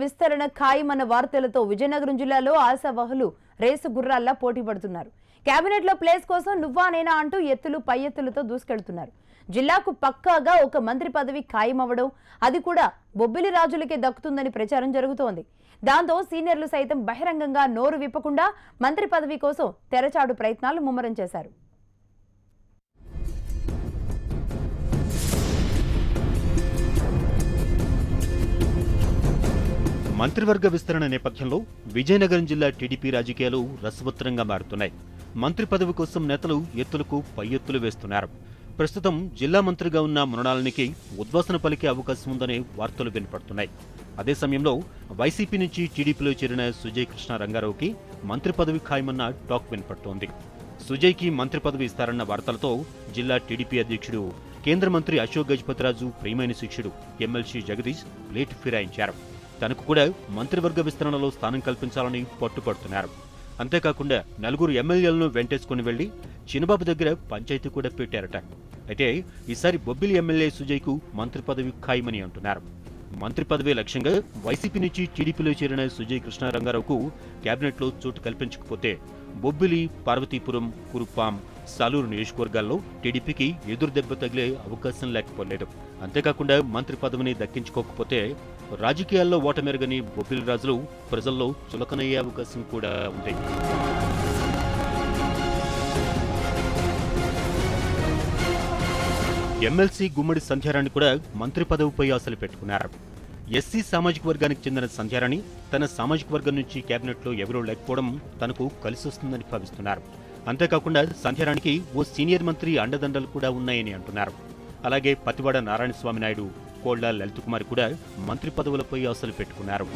విస్తరణ ఖాయమన్న వార్తలతో విజయనగరం జిల్లాలో ఆశావహులు రేసు గుర్రాల్లా పోటీ పడుతున్నారు. కేబినెట్లో ప్లేస్ కోసం నువ్వా నేనా అంటూ ఎత్తులు పై ఎత్తులతో దూసుకెళ్తున్నారు. జిల్లాకు పక్కాగా ఒక మంత్రి పదవి ఖాయమవ్వడం, అది కూడా బొబ్బిలి రాజులకే దక్కుతుందని ప్రచారం జరుగుతోంది. దాంతో సీనియర్లు సైతం బహిరంగంగా నోరు విప్పకుండా మంత్రి పదవి కోసం తెరచాటు ప్రయత్నాలు ముమ్మరం చేశారు. మంత్రివర్గ విస్తరణ నేపథ్యంలో విజయనగరం జిల్లా టీడీపీ రాజకీయాలు రసవత్తరంగా మారుతున్నాయి. మంత్రి పదవి కోసం నేతలు ఎత్తులకు పై ఎత్తులు వేస్తున్నారు. ప్రస్తుతం జిల్లా మంత్రిగా ఉన్న మృణాళనికి ఉద్వాసన పలికే అవకాశం ఉందనే వార్తలు వినపడుతున్నాయి. అదే సమయంలో వైసీపీ నుంచి టీడీపీలో చేరిన సుజయ్ కృష్ణ రంగారావుకి మంత్రి పదవి ఖాయమన్న టాక్ వినపడుతోంది. సుజయ్కి మంత్రి పదవి ఇస్తారన్న వార్తలతో జిల్లా టీడీపీ అధ్యక్షుడు కేంద్ర మంత్రి అశోక్ గజపతిరాజు ప్రియమైన శిష్యుడు ఎమ్మెల్సీ జగదీష్ ప్లేట్ ఫిరాయించారు. తనకు కూడా మంత్రివర్గ విస్తరణలో స్థానం కల్పించాలని పట్టుపడుతున్నారు. అంతేకాకుండా నలుగురు ఎమ్మెల్యేలను వెంటేసుకుని వెళ్లి చిన్నబాబు దగ్గర పంచాయతీ కూడా పెట్టారట. అయితే ఈసారి బొబ్బిలి ఎమ్మెల్యే సుజయ్కు మంత్రి పదవి ఖాయమని అంటున్నారు. మంత్రి పదవి లక్ష్యంగా వైసీపీ నుంచి టీడీపీలో చేరిన సుజయ్ కృష్ణారంగారావుకు కేబినెట్లో చోటు కల్పించకపోతే బొబ్బిలి, పార్వతీపురం, కురుపాం, సాలూరు నియోజకవర్గాల్లో టీడీపీకి ఎదురు దెబ్బ తగిలే అవకాశం లేకపోలేదు. అంతేకాకుండా మంత్రి పదవిని దక్కించుకోకపోతే రాజకీయాల్లో ఓటమెరగని బొబ్బిలి రాజులు ప్రజల్లో చులకనయ్యే అవకాశం కూడా ఉంది. ఎమ్మెల్సీ గుమ్మడి సంధ్యారాణి కూడా మంత్రి పదవిపై ఆశలు పెట్టుకున్నారు. ఎస్సీ సామాజిక వర్గానికి చెందిన సంధ్యారాణి తన సామాజిక వర్గం నుంచి కేబినెట్లో ఎవరూ లేకపోవడం తనకు కలిసొస్తుందని భావిస్తున్నారు. అంతేకాకుండా సంధ్యారాణికి ఓ సీనియర్ మంత్రి అండదండలు కూడా ఉన్నాయని అంటున్నారు. అలాగే పతివాడ నారాయణస్వామి నాయుడు, కోళ్ల లలిత్ కుమార్ కూడా మంత్రి పదవులపై ఆశలు పెట్టుకున్నారు.